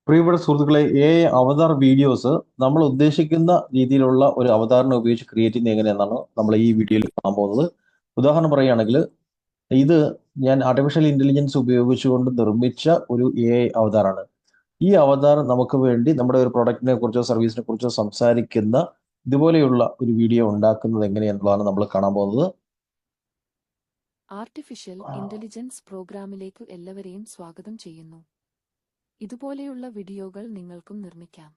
പ്രിയപ്പെട്ട സുഹൃത്തുക്കളെ, അവതാർ വീഡിയോസ് നമ്മൾ ഉദ്ദേശിക്കുന്ന രീതിയിലുള്ള ഒരു അവതാറിനെ ഉപയോഗിച്ച് ക്രിയേറ്റ് ചെയ്യുന്നത് എങ്ങനെയെന്നാണ് നമ്മൾ ഈ വീഡിയോയിൽ കാണാൻ പോകുന്നത്. ഉദാഹരണം പറയുകയാണെങ്കിൽ, ഇത് ഞാൻ ആർട്ടിഫിഷ്യൽ ഇന്റലിജൻസ് ഉപയോഗിച്ചുകൊണ്ട് നിർമ്മിച്ച ഒരു അവതാറാണ്. ഈ അവതാർ നമുക്ക് വേണ്ടി നമ്മുടെ ഒരു പ്രൊഡക്റ്റിനെ കുറിച്ചോ സർവീസിനെ കുറിച്ചോ സംസാരിക്കുന്ന ഇതുപോലെയുള്ള ഒരു വീഡിയോ ഉണ്ടാക്കുന്നത് എങ്ങനെയെന്നുള്ളതാണ് നമ്മൾ കാണാൻ പോകുന്നത്. ആർട്ടിഫിഷ്യൽ ഇന്റലിജൻസ് പ്രോഗ്രാമിലേക്ക് എല്ലാവരെയും സ്വാഗതം ചെയ്യുന്നു. ഇതുപോലെയുള്ള വീഡിയോകൾ നിങ്ങൾക്കും നിർമ്മിക്കാം.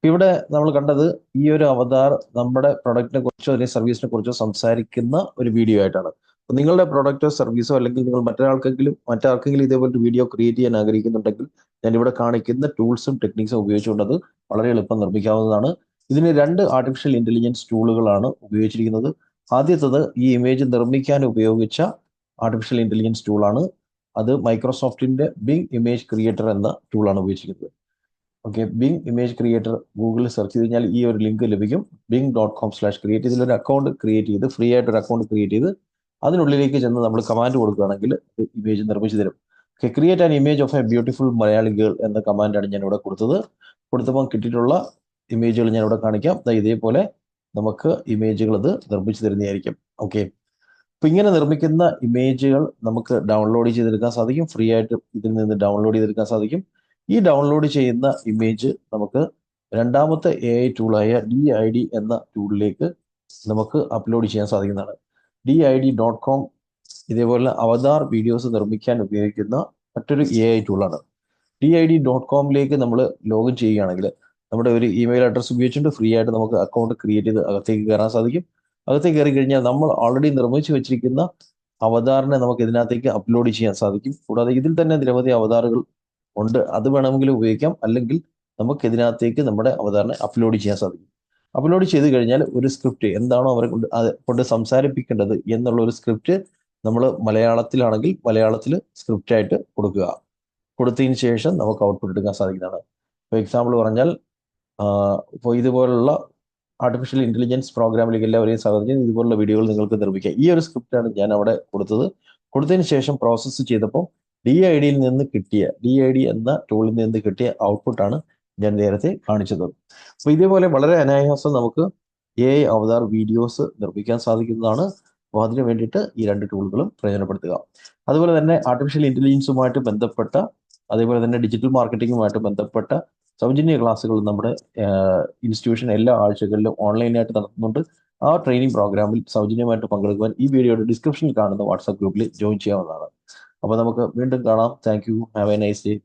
ഇവിടെ നമ്മൾ കണ്ടത് ഈ ഒരു അവതാർ നമ്മുടെ പ്രൊഡക്റ്റിനെ കുറിച്ചോ അല്ലെങ്കിൽ സർവീസിനെ കുറിച്ചോ സംസാരിക്കുന്ന ഒരു വീഡിയോ ആയിട്ടാണ്. അപ്പൊ നിങ്ങളുടെ പ്രൊഡക്റ്റോ സർവീസോ അല്ലെങ്കിൽ നിങ്ങൾ മറ്റാർക്കെങ്കിലും ഇതേപോലെ വീഡിയോ ക്രിയേറ്റ് ചെയ്യാൻ ആഗ്രഹിക്കുന്നുണ്ടെങ്കിൽ ഞാൻ ഇവിടെ കാണിക്കുന്ന ടൂൾസും ടെക്നിക്സും ഉപയോഗിച്ചുകൊണ്ട് അത് വളരെ എളുപ്പം നിർമ്മിക്കാവുന്നതാണ്. ഇതിന് രണ്ട് ആർട്ടിഫിഷ്യൽ ഇന്റലിജൻസ് ടൂളുകളാണ് ഉപയോഗിച്ചിരിക്കുന്നത്. ആദ്യത്തത് ഈ ഇമേജ് നിർമ്മിക്കാൻ ഉപയോഗിച്ച ആർട്ടിഫിഷ്യൽ ഇന്റലിജൻസ് ടൂളാണ്. അത് മൈക്രോസോഫ്റ്റിന്റെ ബിങ് ഇമേജ് ക്രിയേറ്റർ എന്ന ടൂളാണ് ഉപയോഗിച്ചിരിക്കുന്നത്. ഓക്കെ, ബിങ് ഇമേജ് ക്രിയേറ്റർ ഗൂഗിളിൽ സെർച്ച് ചെയ്ത് കഴിഞ്ഞാൽ ഈ ഒരു ലിങ്ക് ലഭിക്കും. bing.com/create. ഇതിലൊരു അക്കൗണ്ട് ക്രിയേറ്റ് ചെയ്ത് ഫ്രീ ആയിട്ട് ഒരു അക്കൗണ്ട് ക്രിയേറ്റ് ചെയ്ത് അതിനുള്ളിലേക്ക് ചെന്ന് നമ്മൾ കമാൻഡ് കൊടുക്കുകയാണെങ്കിൽ ഇമേജ് നിർമ്മിച്ചു തരും. Okay, create an image of A beautiful Malayali girl എന്ന കമാൻഡാണ് ഞാൻ ഇവിടെ കൊടുത്തപ്പോൾ കിട്ടിയിട്ടുള്ള ഇമേജുകൾ ഞാൻ ഇവിടെ കാണിക്കാം. ഇതേപോലെ നമുക്ക് ഇമേജുകൾ ഇത് നിർമ്മിച്ചു തരുന്നതായിരിക്കും. ഓക്കെ, അപ്പൊ ഇങ്ങനെ നിർമ്മിക്കുന്ന ഇമേജുകൾ നമുക്ക് ഡൗൺലോഡ് ചെയ്തെടുക്കാൻ സാധിക്കും. ഫ്രീ ആയിട്ട് ഇതിൽ നിന്ന് ഡൗൺലോഡ് ചെയ്തെടുക്കാൻ സാധിക്കും. ഈ ഡൗൺലോഡ് ചെയ്യുന്ന ഇമേജ് നമുക്ക് രണ്ടാമത്തെ ടൂളായ DID എന്ന ടൂളിലേക്ക് നമുക്ക് അപ്ലോഡ് ചെയ്യാൻ സാധിക്കുന്നതാണ്. DID.com ഇതേപോലെ അവതാർ വീഡിയോസ് നിർമ്മിക്കാൻ ഉപയോഗിക്കുന്ന മറ്റൊരു ടൂളാണ്. DID.comലേക്ക് നമ്മൾ ലോഗിൻ ചെയ്യുകയാണെങ്കിൽ നമ്മുടെ ഒരു ഇമെയിൽ അഡ്രസ്സ് ഉപയോഗിച്ചുകൊണ്ട് ഫ്രീ ആയിട്ട് നമുക്ക് അക്കൗണ്ട് ക്രിയേറ്റ് ചെയ്ത് അകത്തേക്ക് കയറാൻ സാധിക്കും. അകത്തേക്ക് കയറി കഴിഞ്ഞാൽ നമ്മൾ ഓൾറെഡി നിർമ്മിച്ചു വെച്ചിരിക്കുന്ന അവതാറിനെ നമുക്ക് ഇതിനകത്തേക്ക് അപ്ലോഡ് ചെയ്യാൻ സാധിക്കും. കൂടാതെ ഇതിൽ തന്നെ നിരവധി അവതാറുകൾ ഉണ്ട്. അത് വേണമെങ്കിൽ ഉപയോഗിക്കാം, അല്ലെങ്കിൽ നമുക്ക് ഇതിനകത്തേക്ക് നമ്മുടെ അവതാറിനെ അപ്ലോഡ് ചെയ്യാൻ സാധിക്കും. അപ്ലോഡ് ചെയ്ത് കഴിഞ്ഞാൽ ഒരു സ്ക്രിപ്റ്റ് എന്താണോ അവരെ കൊണ്ട് സംസാരിപ്പിക്കേണ്ടത് എന്നുള്ള ഒരു സ്ക്രിപ്റ്റ് നമ്മൾ മലയാളത്തിലാണെങ്കിൽ മലയാളത്തിൽ സ്ക്രിപ്റ്റായിട്ട് കൊടുത്തതിന് ശേഷം നമുക്ക് ഔട്ട്പുട്ട് എടുക്കാൻ സാധിക്കുന്നതാണ്. ഫോർ എക്സാമ്പിൾ പറഞ്ഞാൽ, ഇപ്പോൾ ഇതുപോലുള്ള ആർട്ടിഫിഷ്യൽ ഇന്റലിജൻസ് പ്രോഗ്രാമിലേക്ക് എല്ലാവരെയും സ്വാഗതം ചെയ്യുന്നു. ഇതുപോലുള്ള വീഡിയോകൾ നിങ്ങൾക്ക് നിർമ്മിക്കാം. ഈ ഒരു സ്ക്രിപ്റ്റാണ് ഞാൻ അവിടെ കൊടുത്തതിന് ശേഷം പ്രോസസ്സ് ചെയ്തപ്പോൾ DID എന്ന ടൂളിൽ നിന്ന് കിട്ടിയ ഔട്ട്പുട്ടാണ് ഞാൻ നേരത്തെ കാണിച്ചത്. അപ്പൊ ഇതേപോലെ വളരെ അനായാസം നമുക്ക് അവതാർ വീഡിയോസ് നിർമ്മിക്കാൻ സാധിക്കുന്നതാണ്. അപ്പോൾ അതിന് വേണ്ടിയിട്ട് ഈ രണ്ട് ടൂളുകളും പ്രയോജനപ്പെടുത്തുക. അതുപോലെ തന്നെ ആർട്ടിഫിഷ്യൽ ഇന്റലിജൻസുമായിട്ട് ബന്ധപ്പെട്ട, അതേപോലെ തന്നെ ഡിജിറ്റൽ മാർക്കറ്റിംഗുമായിട്ട് ബന്ധപ്പെട്ട സൗജന്യ ക്ലാസ്സുകൾ നമ്മുടെ ഇൻസ്റ്റിറ്റ്യൂഷൻ എല്ലാ ആഴ്ചകളിലും ഓൺലൈനായിട്ട് നടത്തുന്നുണ്ട്. ആ ട്രെയിനിങ് പ്രോഗ്രാമിൽ സൗജന്യമായിട്ട് പങ്കെടുക്കുവാൻ ഈ വീഡിയോയുടെ ഡിസ്ക്രിപ്ഷനിൽ കാണുന്ന വാട്സാപ്പ് ഗ്രൂപ്പിൽ ജോയിൻ ചെയ്യാവുന്നതാണ്. അപ്പോൾ നമുക്ക് വീണ്ടും കാണാം. Thank you. Have A nice day.